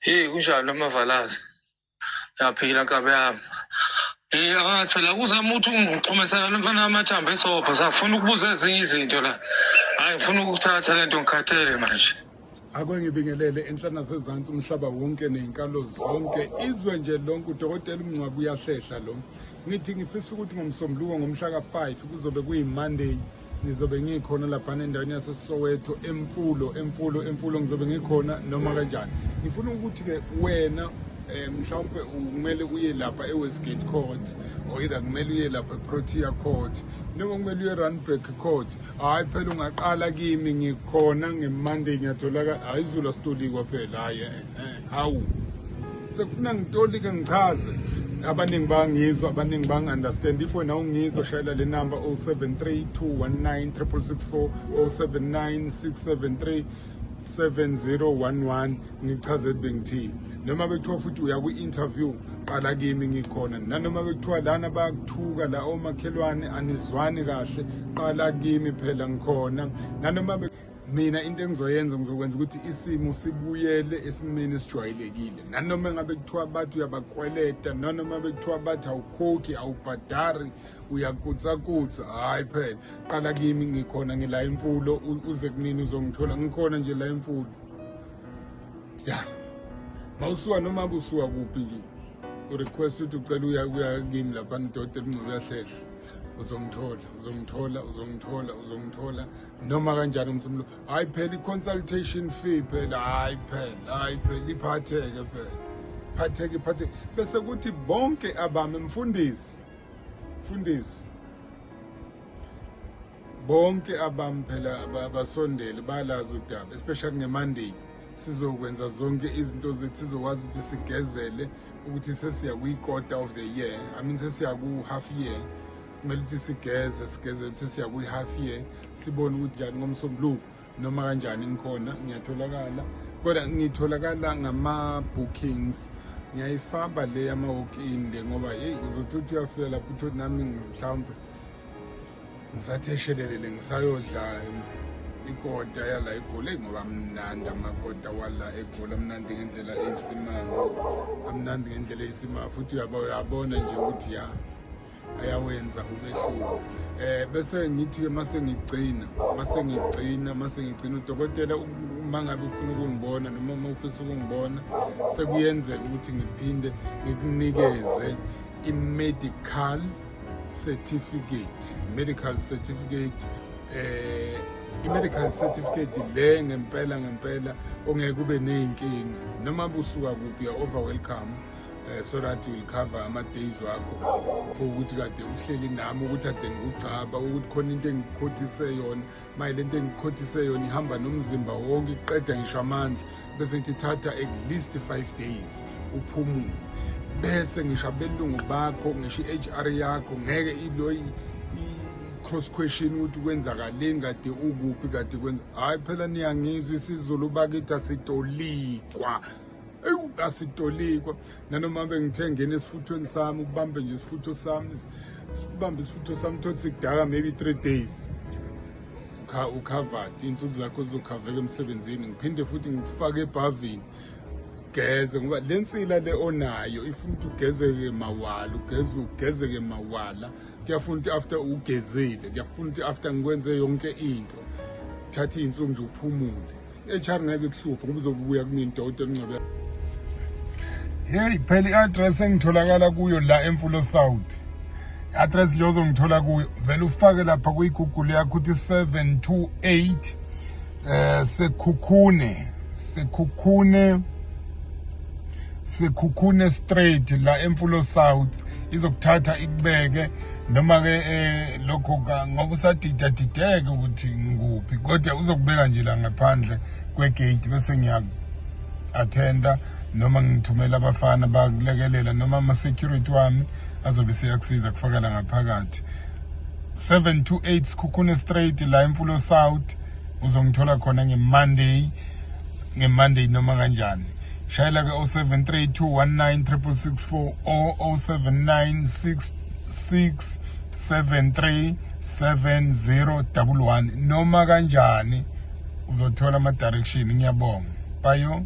Hey, kunjani amavalazi? Yaphila nkabe yami. Phela uzama ukuthi ungixhumisana nomfana wamathambo esobho. Safuna ukubuza ezinye izinto la. Hayi ngifuna ukuthatha lento ngikhathele manje. Ake ngibingelele enhlana sezantsi umhlaba wonke nezinkalo zonke izwe nje lonke udokotela uMngcwabu uyahlehla lo. Ngithi ngifisa ukuthi ngomsombuluko ngomhla ka5 kuzobe kuyiMonday ngizobe ngikhona lapha endaweni yaseSoweto emfulo ngizobe ngikhona noma kanjani. Ngifuna ukuthi ke wena mhlawumbe kumele uye lapha eWestgate Court or either kumele uye lapha eProtea Court noma kumele uye eRandburg Court. Hayi phela ungaqala kimi ngikhona ngeMonday ngiyatholaka ayizula stoli kwaphela hayi hawu sekufuna ngitolike ngichaze abaningi bangizwa abaningi bang-understand if wena ungizwa shayela le number 0732196664 0796737011 ngichazele bengithini noma bekuthiwa futhi uya kwi-interview qala kimi ngikhona nanoma bekuthiwa lana bayakuthuka la omakhelwane anizwani kahle qala kimi phela ngikhona nanoma mina into engizoyenza ngizokwenza ukuthi isimo sibuyele esimeni esijwayelekile nanoma ngabe kuthiwa bathi uyabakweleta nanoma bekuthiwa bathi awukhokhi awubhadari uyakutsakutsa hayi phela qala kimi ngikhona ngila imfulo uze kunini uzongithola ngikhona nje la imfulo ya mawusuka noma busuka kuphi nje urequest ukuthi ucela uya kimi lapha ndododela uMngcwabu uyahlehla uzongithola noma kanjani umsombuluko hayi phela i-consultation fee phela hayi phela iphatheke phatheke bese kuthi bonke abami mfundisi bonke abami phela abasondele balazi udaba especially ngeMonday sizokwenza zonke izinto zethu sizokwazi ukuthi sigezele ukuthi sesiya kwi-quarter of the year sesiya ku-half year kumele ukuthi sigeze sesiya kwi-half year sibone ukuthi njani ngomsombuluko noma kanjani ngikhona ngiyatholakala kodwa ngitholakala ngama-bookings ngiyayisaba le yama-walk-in le ngoba yeyi uzothi uthi uyafika lapho uthi nami mhlawumbe ngisatheshelele ngisayodla ikota yala eGoli ngoba mnandi amakota wala eGoli amnandi ngendlela eyisimanga futhi uyabona nje ukuthi ya ayawenza umehluko bese ngithi mase ngigcina udokotela uma ngabe ufuna ukungibona noma uma ufisa ukungibona sekuyenzeka ukuthi ngiphinde ngikunikeze i-medical certificate i-medical certificate le ngempela ongeke ube neyinkinga noma busuka kuphi over welcome so that will cover ama-days wakho for ukuthi kade uhleli nami ukuthi ade ngikucaba ukuthi khona into engikhothise yona mayile nto engikhothise yona ihamba nomzimba wonke iqeda ngisho amandla bese ngithi thatha at least 5 days uphumule bese ngisho abelungu bakho ngisho i-HR yakho ngeke ilo cross question ukuthi kwenzakaleni kade ukuphi kade kwenza hayi phela niyangizwa isiZulu bakithi asitolikwa nanoma bengithengene esifuthweni sami ukubambe nje isifutho sami thothi sikudala maybe 3 days ukhavadi insuku zakho zizokhaveka emsebenzini ngiphinde futhi ngifake ebhavini ugeze ngoba le nsila le onayo ifuna ukuthi ugezeke mawala kuyafuna ukuthi after ugezile kuyafuna ukuthi after ngikwenze yonke into thatha iy'nsuku nje uphumule HR ngeke kuhluphe ngoba uzobuya kumina udokotela uMngcwabu. Hey phela i-address engitholakala kuyo la eMfulo South i-address le ozongithola kuyo vele ufake lapha kwi-Google yakho ukuthi 728 Sekhukhune Street la eMfulo South izokuthatha ikubeke noma ke lokho ngoba usadidadideke ukuthi ngikuphi kodwa uzokubeka nje la ngaphandle kwegate bese ngiya-attenda noma ngithumela abafana bakulekelela noma ama-security wami azobe seyakusiza kufakela ngaphakathi 728 Sekhukhune Street la eMfulo South uzongithola khona ngeMonday noma kanjani shayela ke 0732196664 or 0796737011 noma kanjani uzothola ama-direction ngiyabonga bayo